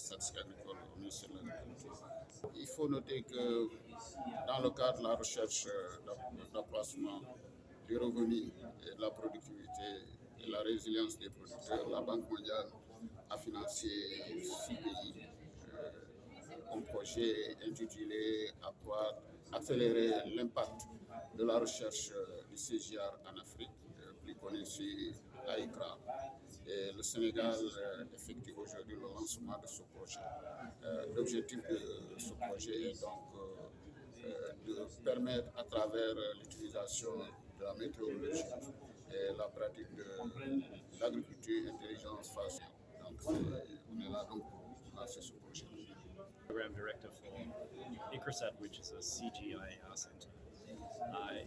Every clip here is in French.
statistiques agricoles au ministère de l'Agriculture. Il faut noter que dans le cadre de la recherche d'accroissement du revenu et de la productivité et la résilience des producteurs, la Banque mondiale a financé 6 pays un projet intitulé Accélérer l'impact de la recherche du CGR en Afrique, plus connu ici AICRA. Et le Sénégal effectue aujourd'hui le lancement de ce projet. L'objectif de ce projet est donc de permettre à travers l'utilisation de la météorologie et la pratique de l'agriculture intelligence spatiale. Donc on est là donc pour lancer ce projet. Program director for ICRISAT, which is a CGIAR center.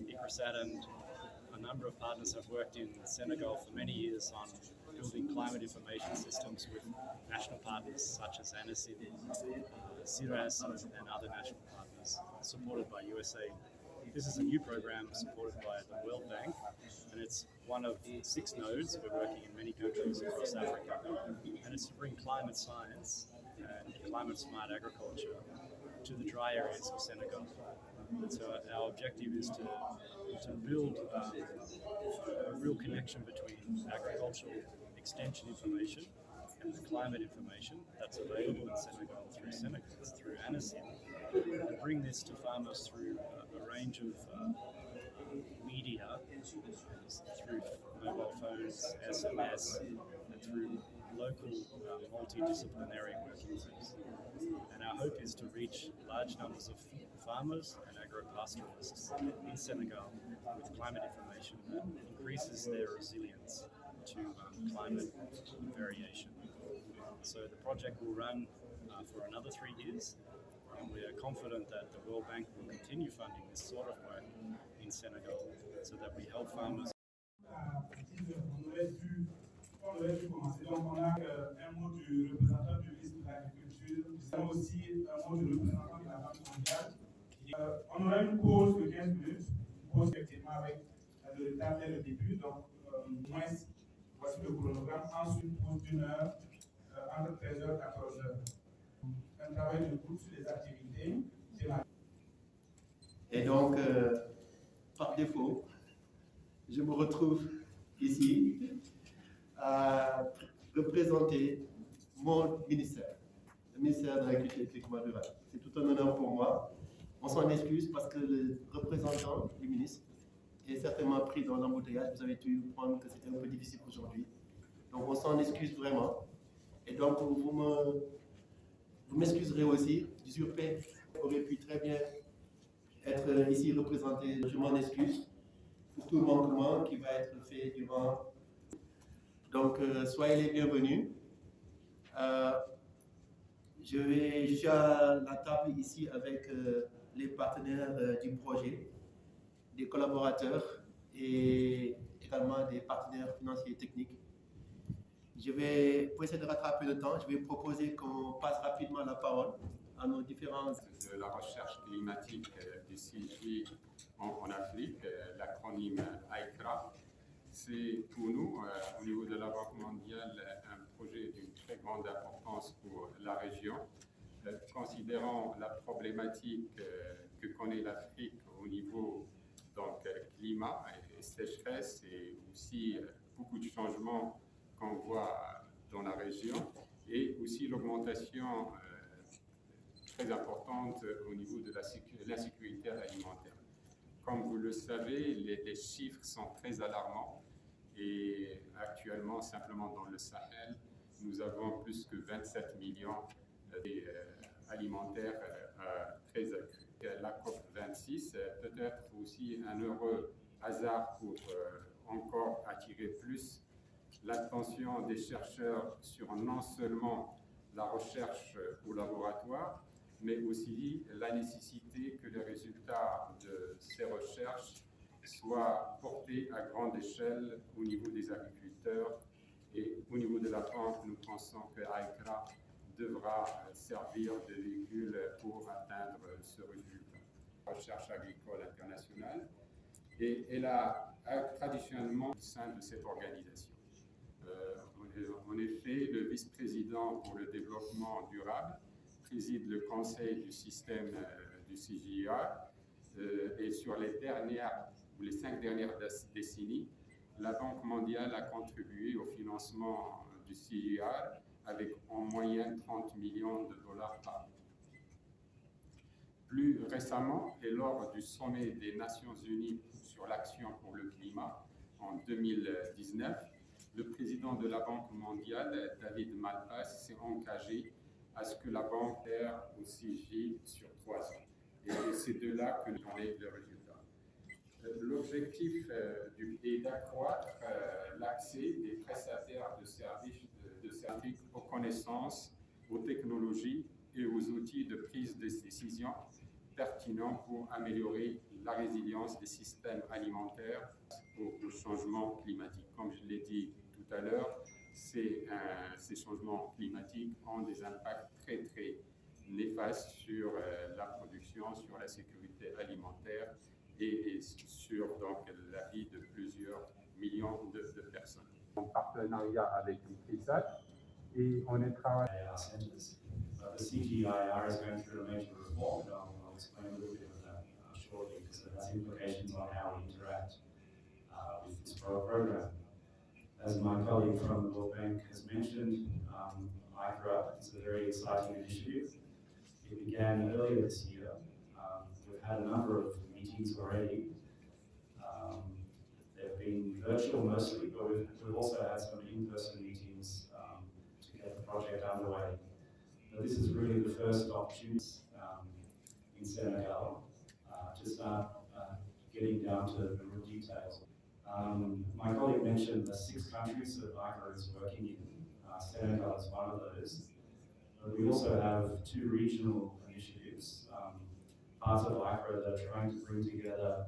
ICRISAT and a number of partners have worked in Senegal for many years on building climate information systems with national partners such as ANACIM, CIRAS, and other national partners, supported by USAID. This is a new program supported by the World Bank, and it's one of 6 nodes. We're working in many countries across Africa, and it's to bring climate science and climate-smart agriculture to the dry areas of Senegal. So our objective is to build a real connection between agricultural extension information and the climate information that's available in Senegal through ANACIM, and bring this to farmers through a range of media, through mobile phones, SMS, and through local multidisciplinary working groups. And our hope is to reach large numbers of farmers and agro-pastoralists in Senegal with climate information that increases their resilience to climate variation. So the project will run for another 3 years, and we are confident that the World Bank will continue funding this sort of work in Senegal so that we help farmers. On aurait dû commencer. Donc, on a un mot du représentant du ministre de l'Agriculture, aussi un mot du représentant de la Banque mondiale. On aurait une pause de 15 minutes, une pause effectivement avec le retard dès le début. Donc, moins, voici le chronogramme. Ensuite, une pause d'1 heure, entre 13h et 14h. Un travail de groupe sur les activités. Et donc, par défaut, je me retrouve ici à représenter mon ministère, le ministère de l'Agriculture et du Développement rural. C'est tout un honneur pour moi. On s'en excuse parce que le représentant du ministre est certainement pris dans l'embouteillage. Vous avez dû comprendre que c'était un peu difficile aujourd'hui. Donc on s'en excuse vraiment. Et donc vous m'excuserez aussi. L'USURPE aurait pu très bien être ici représenté. Je m'en excuse pour tout le manquement qui va être fait durant. Donc, soyez les bienvenus. Je suis à la table ici avec les partenaires du projet, des collaborateurs et également des partenaires financiers et techniques. Pour essayer de rattraper le temps, je vais proposer qu'on passe rapidement la parole à nos différents. De la recherche climatique des CIG en Afrique, l'acronyme AICRA. C'est pour nous, au niveau de la Banque mondiale, un projet d'une très grande importance pour la région, considérant la problématique que connaît l'Afrique au niveau climat et sécheresse et aussi beaucoup de changements qu'on voit dans la région et aussi l'augmentation très importante au niveau de l'insécurité alimentaire. Comme vous le savez, les chiffres sont très alarmants et actuellement, simplement dans le Sahel, nous avons plus que 27 millions alimentaires très accrus. La COP26 peut être aussi un heureux hasard pour encore attirer plus l'attention des chercheurs sur non seulement la recherche au laboratoire, mais aussi la nécessité que les résultats de ces recherches soient portés à grande échelle au niveau des agriculteurs. Et au niveau de la banque, nous pensons que AICRA devra servir de véhicule pour atteindre ce résultat. Recherche agricole internationale, et elle a traditionnellement au sein de cette organisation. En effet, le vice-président pour le développement durable, préside le conseil du système du CGIAR et sur les 5 dernières décennies, la Banque mondiale a contribué au financement du CGIAR avec en moyenne 30 millions de dollars par an. Plus récemment, et lors du sommet des Nations Unies sur l'action pour le climat en 2019, le président de la Banque mondiale, David Malpass, s'est engagé à ce que la banque adhère au CGI sur 3 ans. Et c'est de là que l'on est le résultat. L'objectif est d'accroître l'accès des prestataires de services aux connaissances, aux technologies et aux outils de prise de décision pertinents pour améliorer la résilience des systèmes alimentaires au changement climatique. Comme je l'ai dit tout à l'heure, ces changements climatiques ont des impacts très néfastes sur la production, sur la sécurité alimentaire et sur donc, la vie de plusieurs millions de personnes. En partenariat avec l'ICRISAT et on est travaillé. The CGIAR is going through a major reform, and I'll explain a little bit of that shortly, because it has implications on how we interact with this program. As my colleague from the World Bank has mentioned, ICRA is a very exciting initiative. It began earlier this year. We've had a number of meetings already. They've been virtual mostly, but we've also had some in-person meetings to get the project underway. This is really the first opportunity in Senegal to start getting down to the real details. My colleague mentioned the 6 countries that ICRA is working in. Senegal is one of those. But we also have 2 regional initiatives, parts of ICRA that are trying to bring together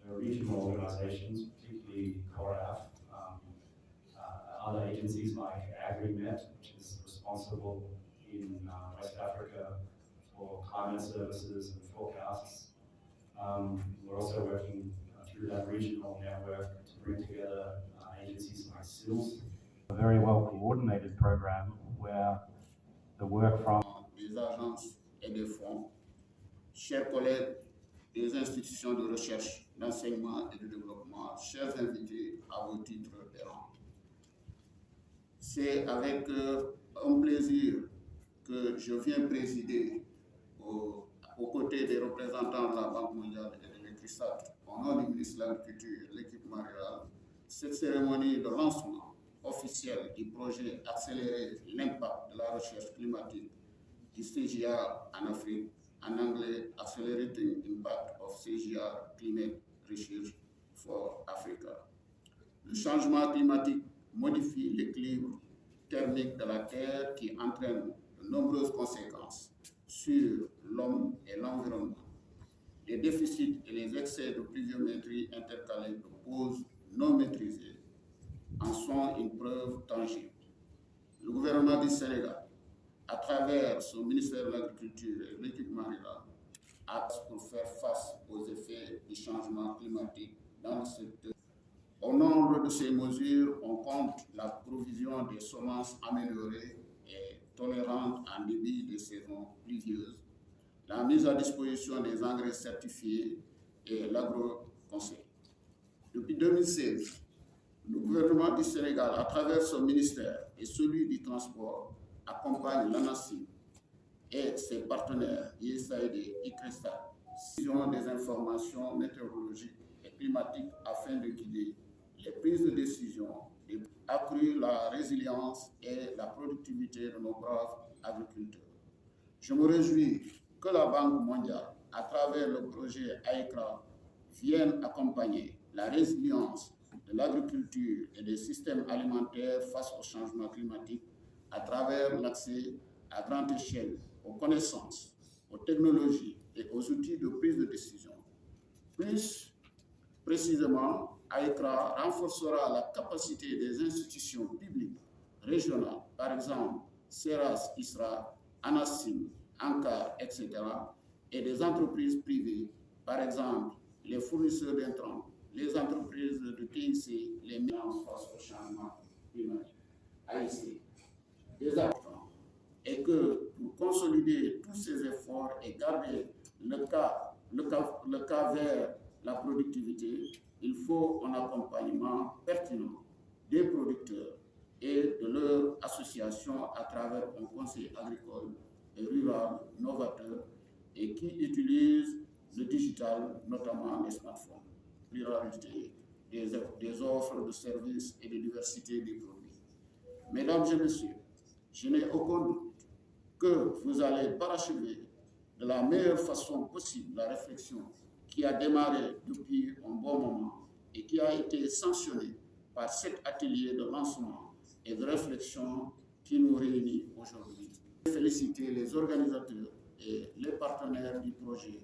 regional organizations, particularly CORAF, other agencies like AgriMet, which is responsible in West Africa for climate services and forecasts. We're also working through that regional network to bring together agencies like SILS. A very well coordinated program where the work from des agences et des fonds, chers collègues des institutions de recherche, d'enseignement et de développement, chers invités à vos titres et rangs. C'est avec un plaisir que je viens présider aux côtés des représentants de la Banque mondiale et de l'ICRISAT, au nom du ministre de l'Agriculture et de l'équipement rural, cette cérémonie de lancement officiel du projet Accélérer l'impact de la recherche climatique du CGIAR en Afrique, en anglais Accelerating Impact of CGIAR Climate Research for Africa. Le changement climatique modifie l'équilibre thermique de la Terre qui entraîne de nombreuses conséquences sur l'homme et l'environnement. Les déficits et les excès de pluviométrie intercalés de pauses non maîtrisées en sont une preuve tangible. Le gouvernement du Sénégal, à travers son ministère de l'Agriculture et de l'Équipement rural, a pour faire face aux effets du changement climatique dans le secteur. Au nombre de ces mesures, on compte la provision des semences améliorées et tolérantes en débit des saisons pluvieuses, la mise à disposition des engrais certifiés et l'agroconseil. Depuis 2016, le gouvernement du Sénégal, à travers son ministère et celui du transport, accompagne l'ANACIM et ses partenaires USAID et ICRISAT des informations météorologiques et climatiques afin de guider les prises de décision, accroître la résilience et la productivité de nos braves agriculteurs. Je me réjouis que la Banque mondiale, à travers le projet AICRA, vienne accompagner la résilience de l'agriculture et des systèmes alimentaires face au changement climatique à travers l'accès à grande échelle aux connaissances, aux technologies et aux outils de prise de décision. Plus précisément, AICRA renforcera la capacité des institutions publiques régionales, par exemple CERAS, ISRA, ANACIM, ANCAR, etc., et des entreprises privées, par exemple les fournisseurs d'intrants, les entreprises de TIC, les médias face au changement climatique, AIC. Des consolider tous ces efforts et garder le cas vers la productivité, il faut un accompagnement pertinent des producteurs et de leur association à travers un conseil agricole et rural novateur et qui utilise le digital, notamment les smartphones, pluralité des offres de services et de diversité des produits. Mesdames et messieurs, je n'ai aucun doute que vous allez parachever de la meilleure façon possible la réflexion qui a démarré depuis un bon moment et qui a été sanctionnée par cet atelier de lancement et de réflexion qui nous réunit aujourd'hui. Féliciter les organisateurs et les partenaires du projet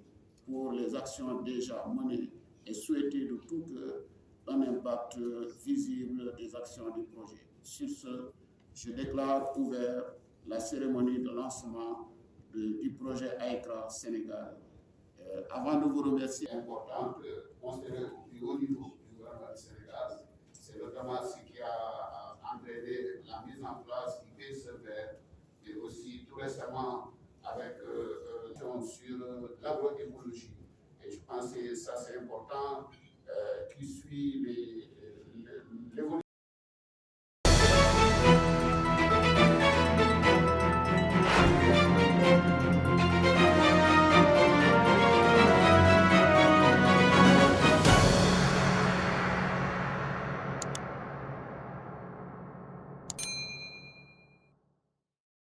pour les actions déjà menées et souhaiter de tout cœur un impact visible des actions du projet. Sur ce, je déclare ouvert la cérémonie de lancement du projet AICRA Sénégal. Avant de vous remercier, c'est important qu'on se retrouve au plus haut niveau du gouvernement du Sénégal. C'est notamment ce qui a entraîné la mise en place du PSEVER et aussi tout récemment avec sur l'agroécologie. Et je pense que ça c'est important qui suit